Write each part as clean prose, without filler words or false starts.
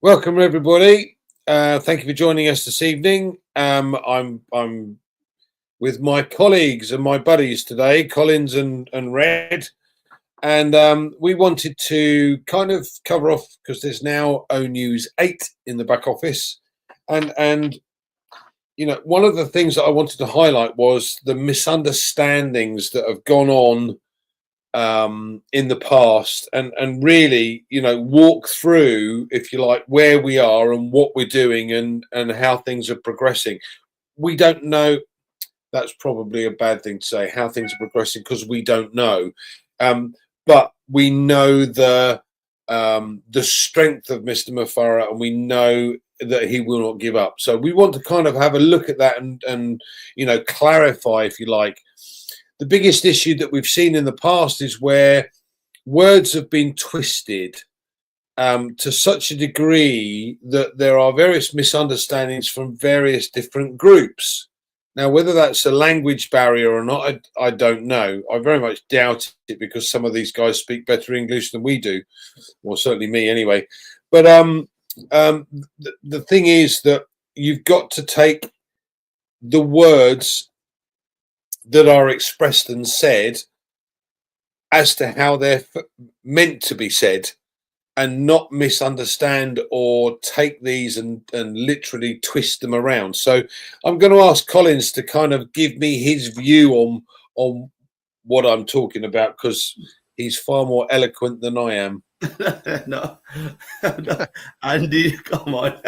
Welcome, everybody. Thank you for joining us this evening. I'm with my colleagues and my buddies today, Collins and Red, and we wanted to kind of cover off because there's now O News 8 in the back office, and one of the things that I wanted to highlight was the misunderstandings that have gone on in the past, and really walk through, if you like, where we are and what we're doing and how things are progressing. We don't know. That's probably a bad thing to say, how things are progressing, because we don't know, but we know the strength of Mr. Mufara, and we know that he will not give up. So we want to kind of have a look at that and clarify, if you like. The biggest issue that we've seen in the past is where words have been twisted to such a degree that there are various misunderstandings from various different groups. Now, whether that's a language barrier or not, I don't know. I very much doubt it, because some of these guys speak better English than we do, or certainly me anyway. But the thing is that you've got to take the words that are expressed and said as to how they're meant to be said, and not misunderstand or take these and literally twist them around. So I'm going to ask Collins to kind of give me his view on what I'm talking about, because he's far more eloquent than I am. no, no, Andy, come on.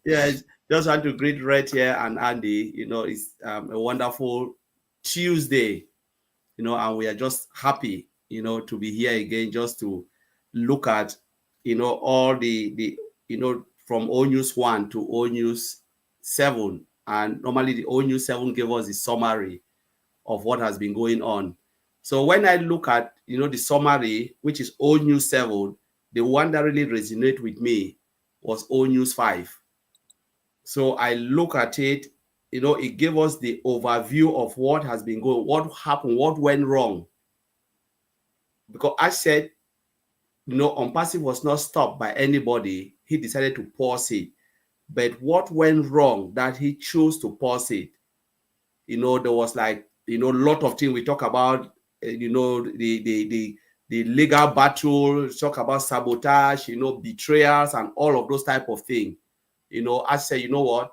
Yeah, just want to greet Red here and Andy. It's a wonderful Tuesday, and we are just happy, to be here again, just to look at, all the from O News 1 to O News 7. And normally the O News 7 gave us the summary of what has been going on. So when I look at, the summary, which is O News 7, the one that really resonated with me was O News 5. So I look at it, it gave us the overview of what has been going, what happened, what went wrong. Because I said, Unpassive was not stopped by anybody. He decided to pause it. But what went wrong that he chose to pause it? There was a lot of things we talk about, the legal battle, talk about sabotage, betrayals and all of those type of things. I said, you know what,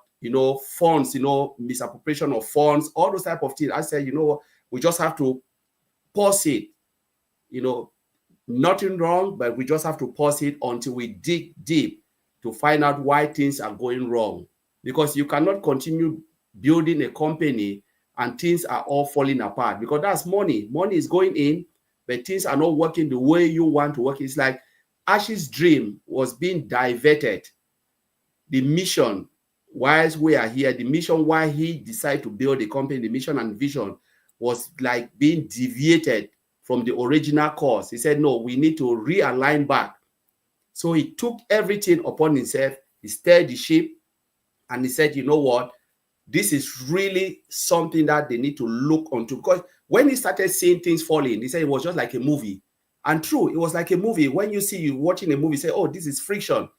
funds, misappropriation of funds, all those type of things. I said, you know what, we just have to pause it. Nothing wrong, but we just have to pause it until we dig deep to find out why things are going wrong. Because you cannot continue building a company and things are all falling apart, because that's money. Money is going in, but things are not working the way you want to work. It's like Ash's dream was being diverted. The mission, whilst we are here, the mission why he decided to build a company, the mission and vision was like being deviated from the original course. He said, no, we need to realign back. So he took everything upon himself. He steered the ship, and he said, you know what? This is really something that they need to look onto. Because when he started seeing things falling, he said it was just like a movie. And true, it was like a movie. When you watching a movie, say, oh, this is friction.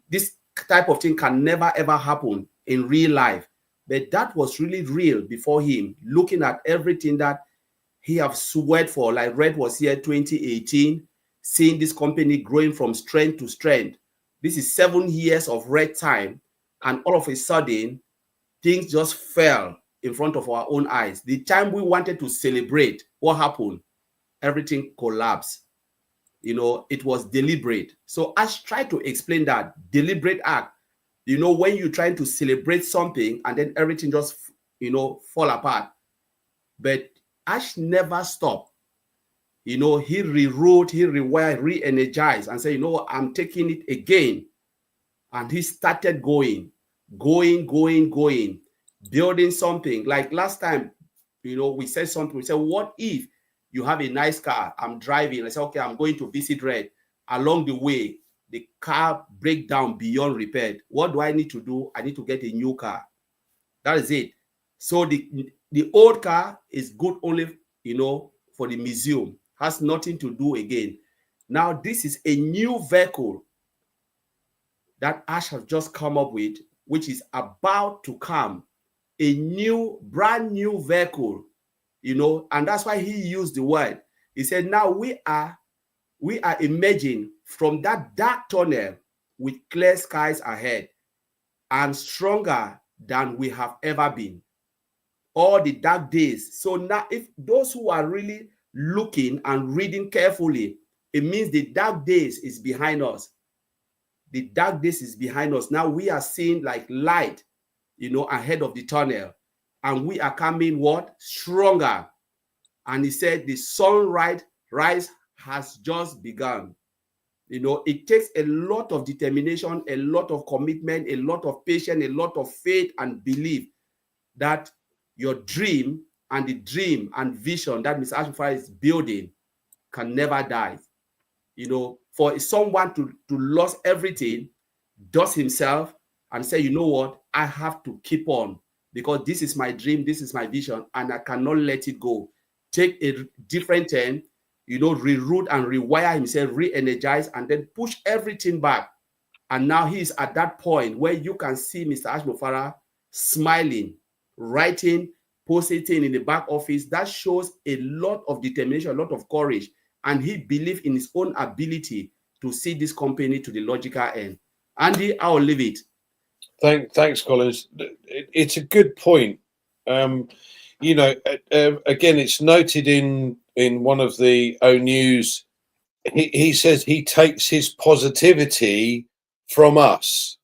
This type of thing can never, ever happen in real life. But that was really real before him, looking at everything that he have sweat for. Like Red was here 2018, seeing this company growing from strength to strength. This is 7 years of Red time, and all of a sudden, things just fell in front of our own eyes. The time we wanted to celebrate, what happened? Everything collapsed. It was deliberate. So Ash tried to explain that deliberate act. When you're trying to celebrate something and then everything just, fall apart. But Ash never stopped. He rewrote, he rewired, re-energized, and said, I'm taking it again. And he started going, building something. Like last time, we said something. We said, what if you have a nice car? I'm driving. I said, okay, I'm going to visit Red. Along the way, the car break down beyond repair. What do I need to do? I need to get a new car. That is it. So the old car is good only, for the museum. Has nothing to do again. Now, this is a new vehicle. that Ash has just come up with, which is about to come, a new, brand new vehicle, you know, and that's why he used the word. He said, now we are emerging from that dark tunnel with clear skies ahead and stronger than we have ever been. All the dark days. So now, if those who are really looking and reading carefully, it means the dark days is behind us. The dark days is behind us. Now we are seeing like light, you know, ahead of the tunnel. And we are coming what? Stronger. And he said the sunrise rise has just begun. You know, it takes a lot of determination, a lot of commitment, a lot of patience, a lot of faith and belief that your dream and vision that Mr. Ashify is building can never die. You know, for someone to lose everything, dust himself, and say, you know what, I have to keep on because this is my dream, this is my vision, and I cannot let it go. Take a different turn, you know, reroute and rewire himself, re-energize, and then push everything back. And now he is at that point where you can see Mr. Ashmofara smiling, writing, posting in the back office. That shows a lot of determination, a lot of courage, and he believes in his own ability to see this company to the logical end. Andy, I'll leave it. Thanks, Collins. It's a good point. You know, again, it's noted in one of the O News. He says he takes his positivity from us,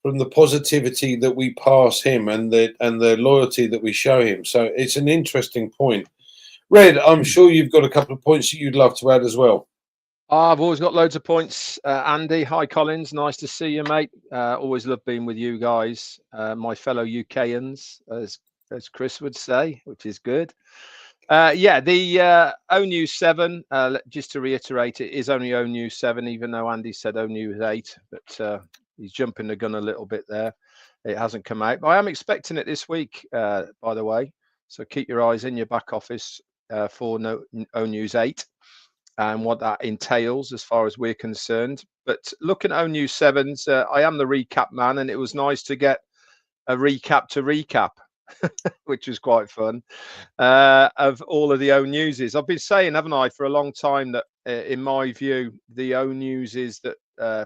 from the positivity that we pass him, and the loyalty that we show him. So it's an interesting point. Red, I'm sure you've got a couple of points that you'd love to add as well. I've always got loads of points. Andy, hi Collins, nice to see you, mate. Always love being with you guys, my fellow UKians, as Chris would say, which is good. Yeah, the O News 7, just to reiterate, it is only O News 7, even though Andy said O News 8, but he's jumping the gun a little bit there. It hasn't come out, but I am expecting it this week, by the way. So keep your eyes in your back office for O News 8. And what that entails as far as we're concerned. But looking at O News 7s, I am the recap man, and it was nice to get a recap to recap, which was quite fun, of all of the O Newses. I've been saying, haven't I, for a long time that, in my view, the O Newses that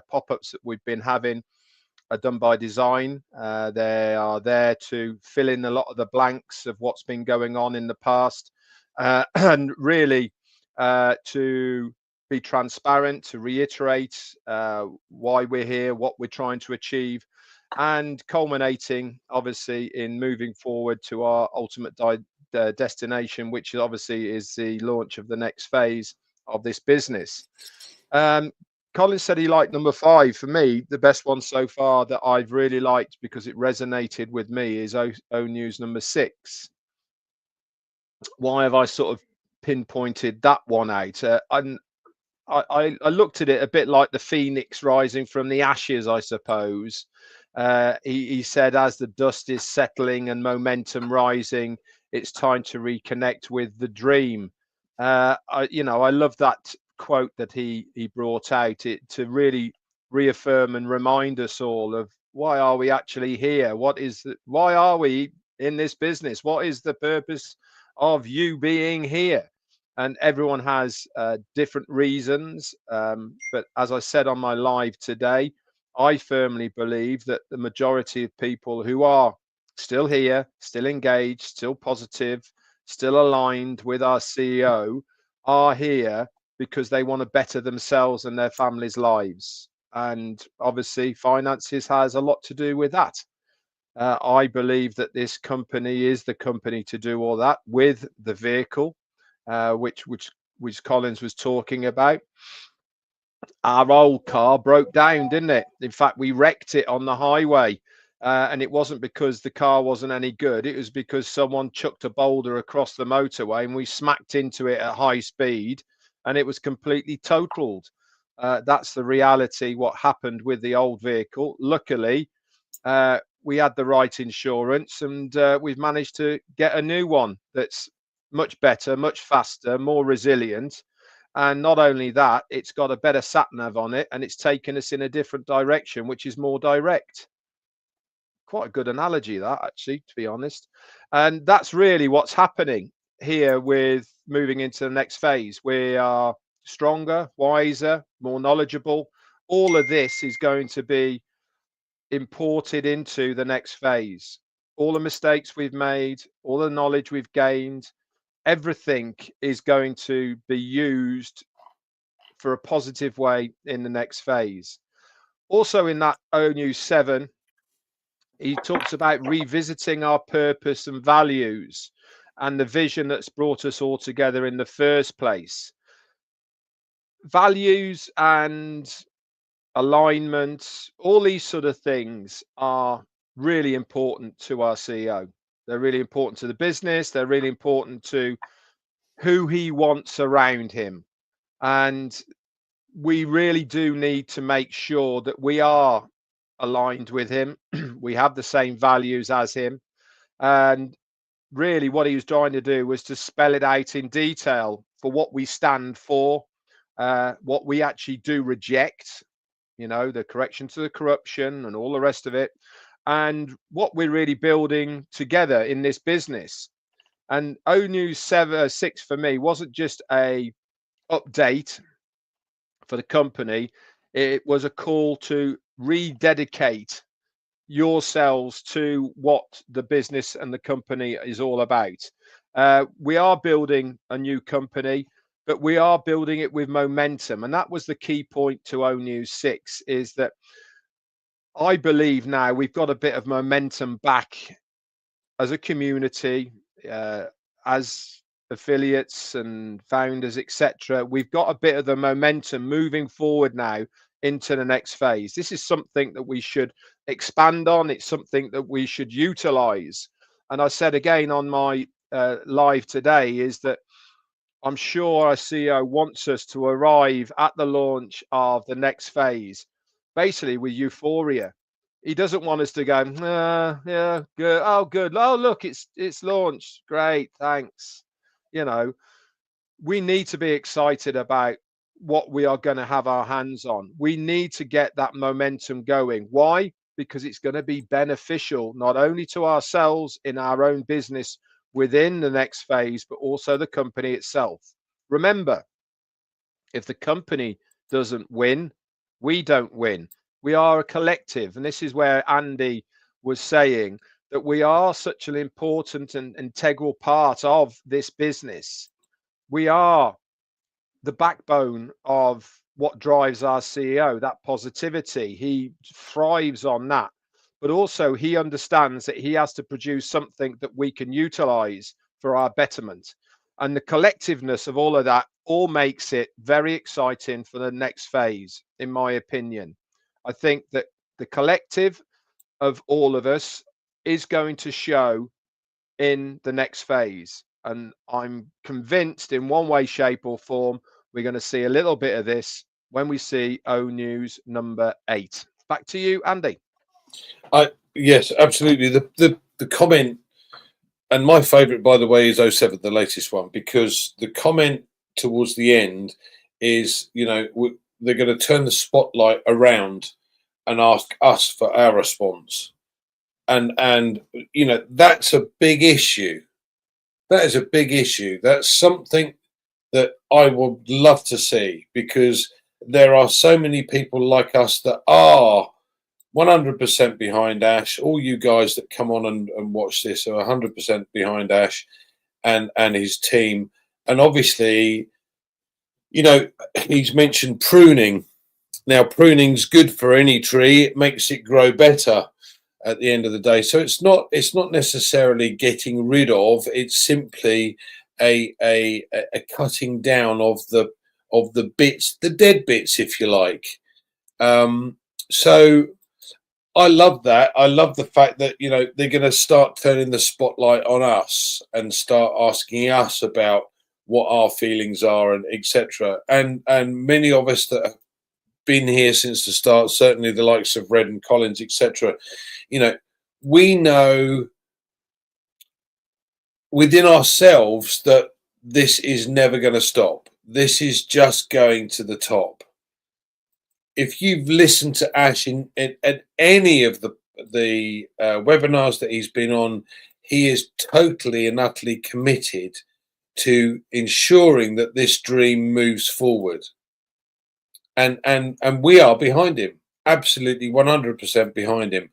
pop-ups that we've been having are done by design. They are there to fill in a lot of the blanks of what's been going on in the past, and really to be transparent, to reiterate why we're here, what we're trying to achieve, and culminating, obviously, in moving forward to our ultimate destination, which obviously is the launch of the next phase of this business. Colin said he liked number 5. For me, the best one so far that I've really liked because it resonated with me is O News number 6. Why have I sort of pinpointed that one out? And I looked at it a bit like the phoenix rising from the ashes, I suppose. He said, as the dust is settling and momentum rising, it's time to reconnect with the dream. I love that quote that he brought out, it to really reaffirm and remind us all of why are we actually here? Why are we in this business? What is the purpose of you being here? And everyone has different reasons. But as I said on my live today, I firmly believe that the majority of people who are still here, still engaged, still positive, still aligned with our CEO are here because they want to better themselves and their families' lives. And obviously, finances has a lot to do with that. I believe that this company is the company to do all that with the vehicle, which Collins was talking about. Our old car broke down, didn't it? In fact, we wrecked it on the highway, and it wasn't because the car wasn't any good. It was because someone chucked a boulder across the motorway, and we smacked into it at high speed, and it was completely totaled. That's the reality. What happened with the old vehicle? Luckily, we had the right insurance, and we've managed to get a new one that's much better, much faster, more resilient, And not only that, it's got a better sat nav on it, and it's taken us in a different direction, which is more direct. Quite a good analogy, that, actually, to be honest. And that's really what's happening here with moving into the next phase. We are stronger, wiser, more knowledgeable. All of this is going to be imported into the next phase. All the mistakes we've made, all the knowledge we've gained, everything is going to be used for a positive way in the next phase. Also, in that ONU 7, he talks about revisiting our purpose and values and the vision that's brought us all together in the first place. Values and alignment, all these sort of things are really important to our CEO. They're really important to the business. They're really important to who he wants around him. And we really do need to make sure that we are aligned with him. We have the same values as him. And really what he was trying to do was to spell it out in detail for what we stand for, what we actually do reject, you know, the correction to the corruption and all the rest of it, and what we're really building together in this business. And ONU 6 for me wasn't just a update for the company, it was a call to rededicate yourselves to what the business and the company is all about. We are building a new company, but we are building it with momentum. And that was the key point to ONU 6, is that I believe now we've got a bit of momentum back as a community, as affiliates and founders, etc. We've got a bit of the momentum moving forward now into the next phase. This is something that we should expand on. It's something that we should utilize. And I said again on my live today is that I'm sure our CEO wants us to arrive at the launch of the next phase, basically with euphoria. He doesn't want us to go, yeah, good. Oh, good. Oh, look, it's launched. Great, thanks. You know, we need to be excited about what we are going to have our hands on. We need to get that momentum going. Why? Because it's going to be beneficial not only to ourselves in our own business within the next phase, but also the company itself. Remember, if the company doesn't win, we don't win. We are a collective. And this is where Andy was saying that we are such an important and integral part of this business. We are the backbone of what drives our CEO, that positivity. He thrives on that. But also he understands that he has to produce something that we can utilize for our betterment. And the collectiveness of all of that all makes it very exciting for the next phase, in my opinion. I think that the collective of all of us is going to show in the next phase. And I'm convinced in one way, shape or form, we're going to see a little bit of this when we see ONews number 8. Back to you, Andy. Yes, absolutely. The comment, and my favorite, by the way, is 07, the latest one, because the comment towards the end is, you know, they're going to turn the spotlight around and ask us for our response. And you know, that's a big issue. That is a big issue. That's something that I would love to see, because there are so many people like us that are 100% behind Ash. All you guys that come on and watch this are 100% behind Ash and his team. And obviously, you know, he's mentioned pruning. Now, pruning's good for any tree. It makes it grow better at the end of the day. So it's not necessarily getting rid of. It's simply a cutting down of the bits, the dead bits, if you like. So I love that. I love the fact that, you know, they're going to start turning the spotlight on us and start asking us about what our feelings are and etc. And many of us that have been here since the start, certainly the likes of Red and Collins, etc. You know, we know within ourselves that this is never going to stop. this is just going to the top. If you've listened to Ash at any of the webinars that he's been on, he is totally and utterly committed to ensuring that this dream moves forward. And we are behind him, absolutely 100% behind him.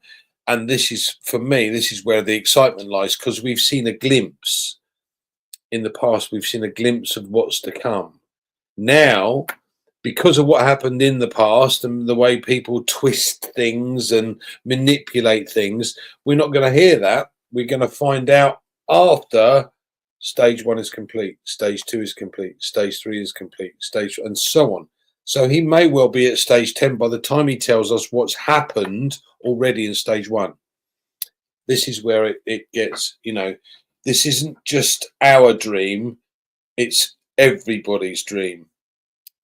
And this is, for me, this is where the excitement lies, because we've seen a glimpse in the past. We've seen a glimpse of what's to come. Now, because of what happened in the past and the way people twist things and manipulate things, we're not going to hear that. We're going to find out after stage 1 is complete, stage 2 is complete, stage 3 is complete, and so on. So he may well be at stage 10 by the time he tells us what's happened already in stage 1. This is where it gets, this isn't just our dream, it's everybody's dream.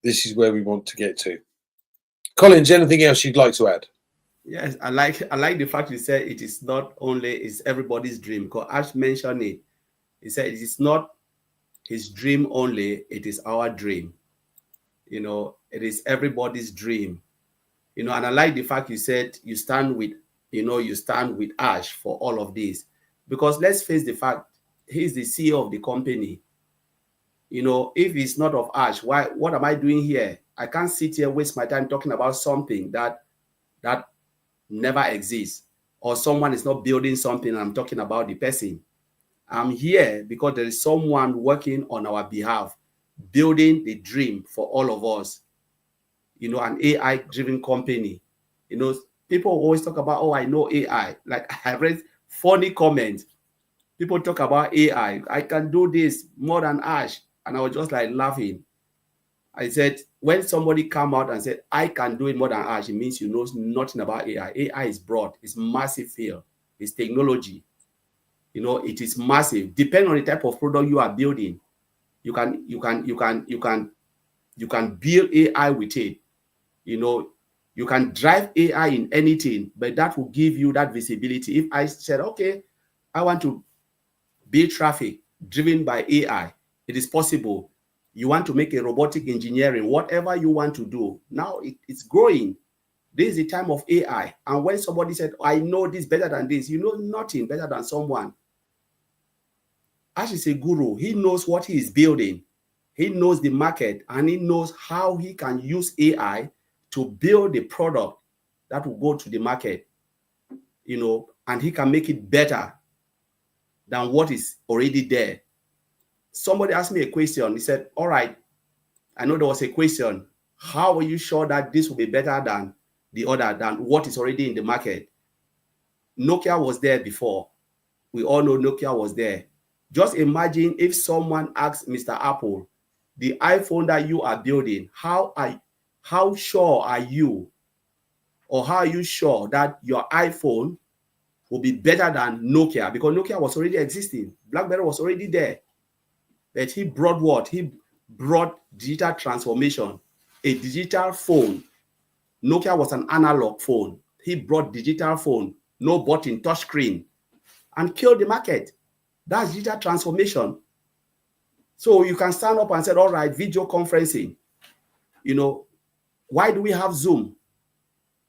This is where we want to get to. Collins, anything else you'd like to add? Yes, I like the fact you said it is not only it's everybody's dream, because Ash mentioned it. He said it is not his dream only, it is our dream. It is everybody's dream. And I like the fact you said you stand with Ash for all of this. Because let's face the fact, he's the CEO of the company. If it's not of Ash, what am I doing here? I can't sit here, waste my time talking about something that never exists, or someone is not building something and I'm talking about the person. I'm here because there is someone working on our behalf, building the dream for all of us. An AI-driven company. People always talk about, oh, I know AI. Like, I read funny comments. People talk about AI. I can do this more than Ash. And I was just like laughing. I said, when somebody come out and said, I can do it more than Ash, it means you know nothing about AI. AI is broad. It's massive field. It's technology. It is massive. Depending on the type of product you are building, you can build AI with it. You can drive AI in anything, but that will give you that visibility. If I said, okay, I want to build traffic driven by AI, it is possible. You want to make a robotic engineering, whatever you want to do. Now it's growing. This is the time of AI. And when somebody said, I know this better than this, you know nothing better than someone. Ash is a guru. He knows what he is building. He knows the market, and he knows how he can use AI to build a product that will go to the market, and he can make it better than what is already there. Somebody asked me a question. He said, all right, I know there was a question. How are you sure that this will be better than the other, than what is already in the market? Nokia was there before. We all know Nokia was there. Just imagine if someone asks Mr. Apple, the iPhone that you are building, how sure are you, or how are you sure that your iPhone will be better than Nokia? Because Nokia was already existing. BlackBerry was already there. But he brought what? He brought digital transformation, a digital phone. Nokia was an analog phone. He brought digital phone, no button, touch screen, and killed the market. That's digital transformation. So you can stand up and say, all right, video conferencing. Why do we have Zoom?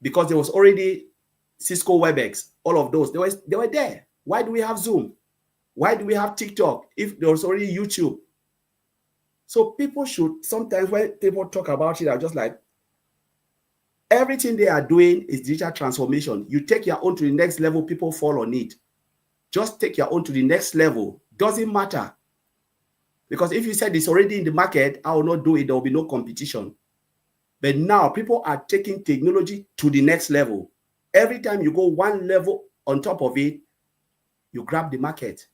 Because there was already Cisco WebEx, all of those. They were there. Why do we have Zoom? Why do we have TikTok if there was already YouTube? So people should, sometimes when people talk about it, I'm just like, everything they are doing is digital transformation. You take your own to the next level, people fall on it. Just take your own to the next level. Doesn't matter. Because if you said it's already in the market, I will not do it. There will be no competition. But now people are taking technology to the next level. Every time you go one level on top of it, you grab the market.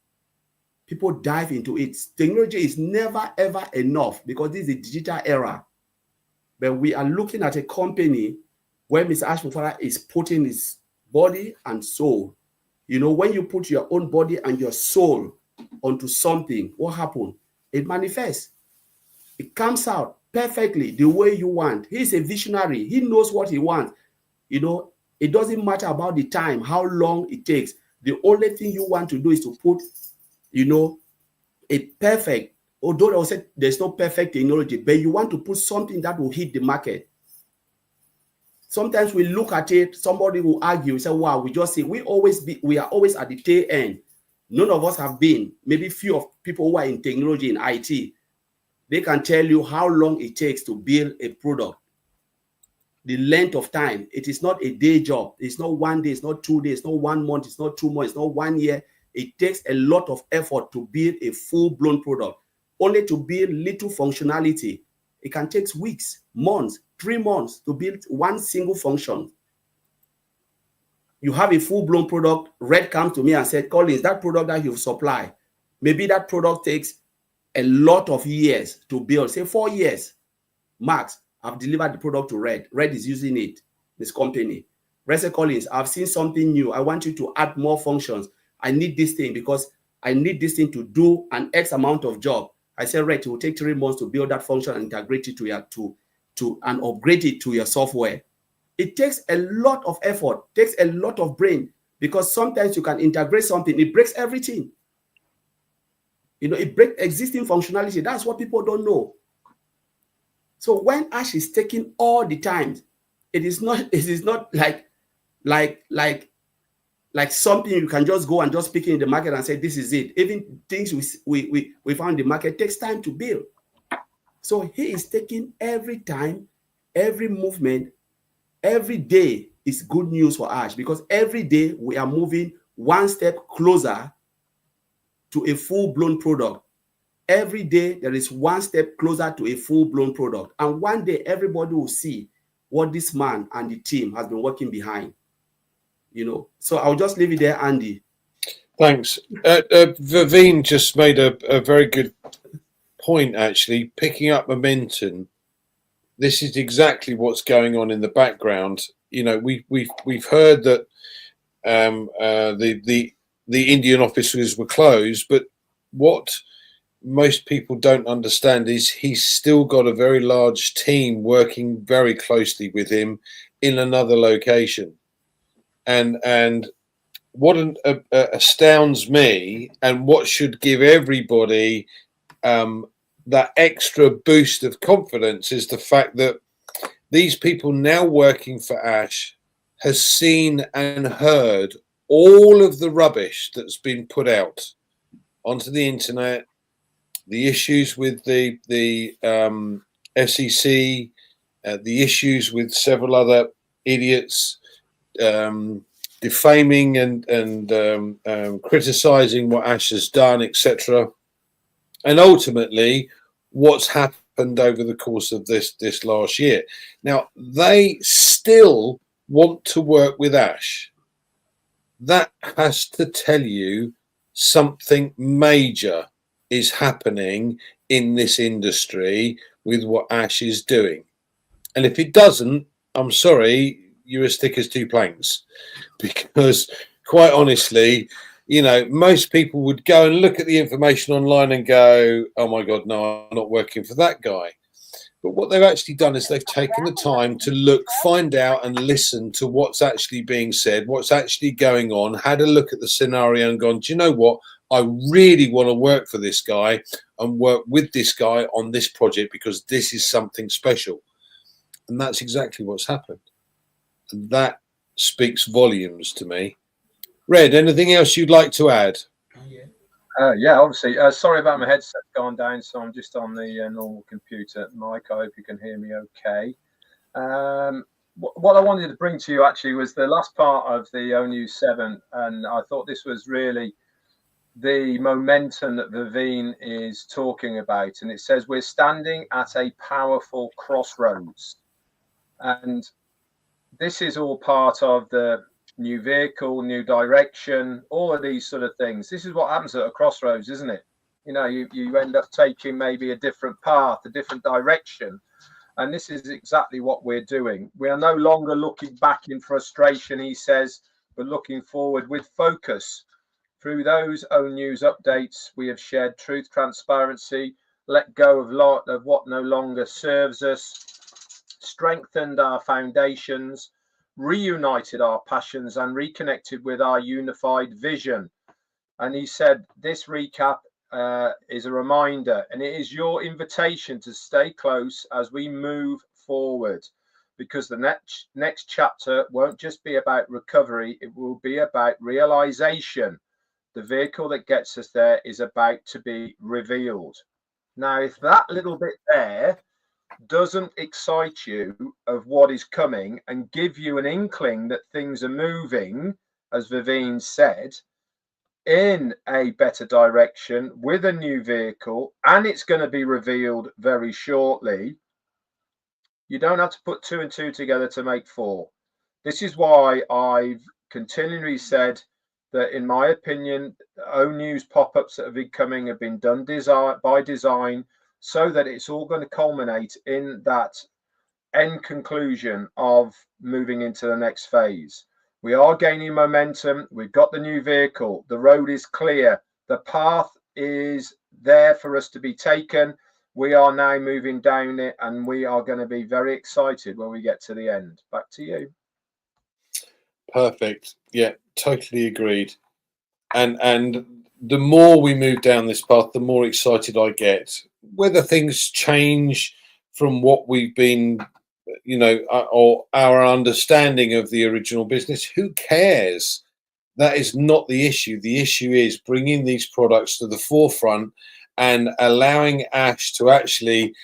People dive into it. Technology is never, ever enough because this is a digital era. But we are looking at a company where Mr. Ashford is putting his body and soul. When you put your own body and your soul onto something, what happens? It manifests. It comes out perfectly the way you want. He's a visionary. He knows what he wants. It doesn't matter about the time, how long it takes. The only thing you want to do is to put, a perfect Although I will say there's no perfect technology, but you want to put something that will hit the market. Sometimes we look at it, somebody will argue, say, wow, we are always at the tail end. None of us have been, maybe few of people who are in technology, in IT, they can tell you how long it takes to build a product. The length of time. It is not a day job. It's not 1 day, it's not 2 days, it's not 1 month, it's not 2 months, it's not 1 year. It takes a lot of effort to build a full-blown product. Only to build little functionality, it can take weeks, months, 3 months to build one single function. You have a full-blown product. Red comes to me and said, Collins, that product that you've supplied, maybe that product takes a lot of years to build, say 4 years. Max, I've delivered the product to Red. Red is using it, this company. Red said, Collins, I've seen something new. I want you to add more functions. I need this thing because I need this thing to do an X amount of job. I said, Red, it will take 3 months to build that function and integrate it to your and upgrade it to your software. It takes a lot of effort, takes a lot of brain, because sometimes you can integrate something, it breaks everything. You know, it breaks existing functionality. That's what people don't know. So when Ash is taking all the time, it is not like something you can just go and just pick in the market and say, this is it. Even things we found in the market takes time to build. So he is taking every time, every movement, every day is good news for Ash, because every day we are moving one step closer to a full-blown product. Every day there is one step closer to a full-blown product. And one day everybody will see what this man and the team has been working behind. You know, so I'll just leave it there, Andy. Thanks. Vivine just made a very good point, actually. Picking up momentum. This is exactly what's going on in the background. You know, we've heard that the Indian offices were closed, but what most people don't understand is he's still got a very large team working very closely with him in another location. And what astounds me, and what should give everybody that extra boost of confidence, is the fact that these people now working for Ash has seen and heard all of the rubbish that's been put out onto the internet, the issues with the SEC, the issues with several other idiots defaming and criticizing what Ash has done, etc. And ultimately, what's happened over the course of this last year. Now, they still want to work with Ash. That has to tell you something major is happening in this industry with what Ash is doing. And if it doesn't, I'm sorry, you're as thick as two planks. Because quite honestly, you know, most people would go and look at the information online and go, oh my God, no, I'm not working for that guy. But what they've actually done is they've taken the time to look, find out and listen to what's actually being said, what's actually going on, had a look at the scenario and gone, do you know what? I really want to work for this guy and work with this guy on this project because this is something special. And that's exactly what's happened. And that speaks volumes to me. Red, anything else you'd like to add? Yeah, obviously. Sorry about my headset gone down, so I'm just on the normal computer. Mike, I hope you can hear me okay. What I wanted to bring to you actually was the last part of the ONU 7, and I thought this was really the momentum that Vivine is talking about. And it says, we're standing at a powerful crossroads. And this is all part of the new vehicle, new direction, all of these sort of things. This is what happens at a crossroads, isn't it? You know, you end up taking maybe a different path, a different direction. And this is exactly what we're doing. We are no longer looking back in frustration, he says, but looking forward with focus. Through those ONU's updates, we have shared truth, transparency, let go of what no longer serves us, strengthened our foundations, reunited our passions and reconnected with our unified vision. And he said, this recap is a reminder, and it is your invitation to stay close as we move forward, because the next chapter won't just be about recovery, it will be about realization. The vehicle that gets us there is about to be revealed. Now, if that little bit there doesn't excite you of what is coming and give you an inkling that things are moving, as Vivine said, in a better direction with a new vehicle, and it's going to be revealed very shortly, you don't have to put 2 and 2 together to make 4. This is why I've continually said that, in my opinion, O-News pop-ups that have been coming have been done by design, so that it's all going to culminate in that end conclusion of moving into the next phase. We are gaining momentum. We've got the new vehicle. The road is clear. The path is there for us to be taken. We are now moving down it, and we are going to be very excited when we get to the end. Back to you. Perfect. Yeah, totally agreed. And the more we move down this path, the more excited I get. Whether things change from what we've been, or our understanding of the original business, who cares? That is not the issue. The issue is bringing these products to the forefront and allowing Ash to actually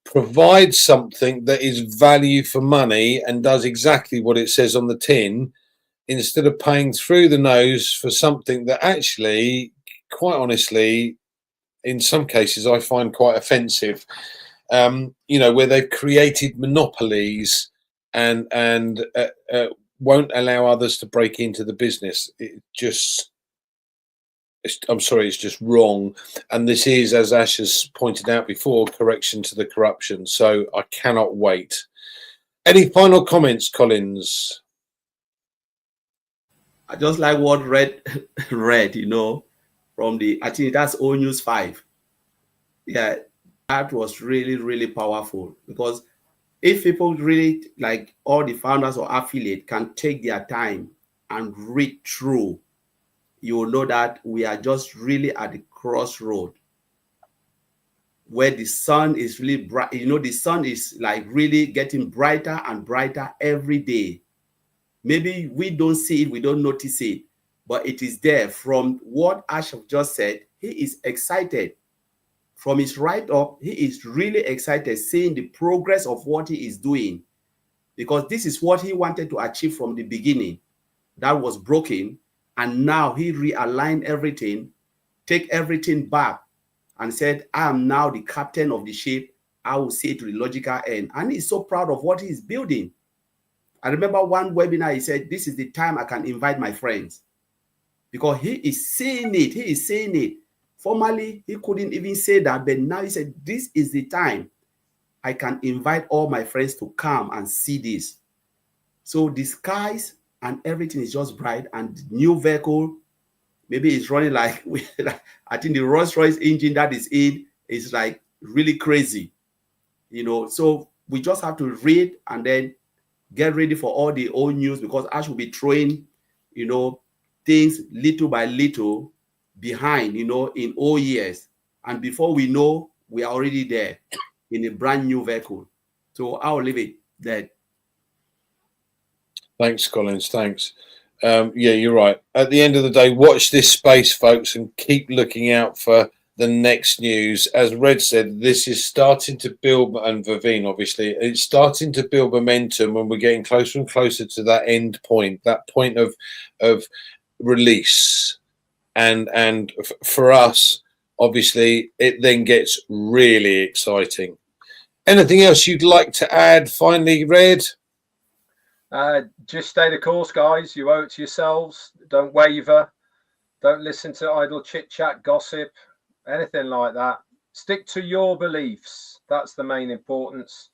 provide something that is value for money and does exactly what it says on the tin, instead of paying through the nose for something that actually, quite honestly, in some cases I find quite offensive. Where they've created monopolies and won't allow others to break into the business. I'm sorry, it's just wrong. And this is, as Ash has pointed out before, correction to the corruption. So I cannot wait. Any final comments, Collins? I just like what read, from I think that's O-News 5. Yeah, that was really, really powerful, because if people really, like all the founders or affiliate, can take their time and read through, you will know that we are just really at the crossroad where the sun is really bright. The sun is like really getting brighter and brighter every day. Maybe we don't see it, we don't notice it, but it is there. From what Ash have just said, he is excited. From his write-up, he is really excited seeing the progress of what he is doing, because this is what he wanted to achieve from the beginning. That was broken, and now he realigned everything, take everything back, and said, I am now the captain of the ship. I will see it to the logical end. And he's so proud of what he is building. I remember one webinar, he said, this is the time I can invite my friends, because he is seeing it. He is seeing it. Formerly, he couldn't even say that, but now he said, this is the time I can invite all my friends to come and see this. So the skies and everything is just bright, and the new vehicle, maybe it's running like, I think the Rolls-Royce engine that is in is like really crazy, So we just have to read and then get ready for all the old news, because Ash will be throwing, things little by little behind, in all years. And before we know, we are already there in a brand new vehicle. So I'll leave it there. Thanks, Collins. Thanks. Yeah, you're right. At the end of the day, watch this space, folks, and keep looking out for the next news. As Red said, this is starting to build, and Vivine, obviously, it's starting to build momentum when we're getting closer and closer to that end point, that point of release. And for us, obviously, it then gets really exciting. Anything else you'd like to add? Finally, Red? Just stay the course, guys. You owe it to yourselves. Don't waver. Don't listen to idle chit-chat, gossip, anything like that. Stick to your beliefs. That's the main importance.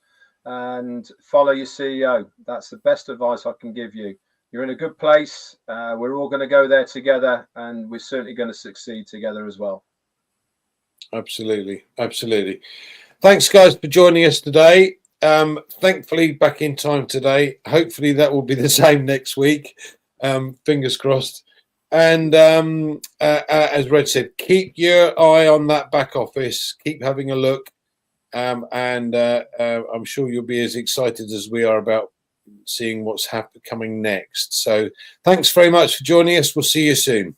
And follow your CEO. That's the best advice I can give you. You're in a good place. We're all going to go there together, and we're certainly going to succeed together as well. Absolutely. Absolutely. Thanks, guys, for joining us today. Thankfully, back in time today. Hopefully that will be the same next week. Fingers crossed. And as Red said, keep your eye on that back office. Keep having a look. And I'm sure you'll be as excited as we are about seeing what's coming next. So thanks very much for joining us. We'll see you soon.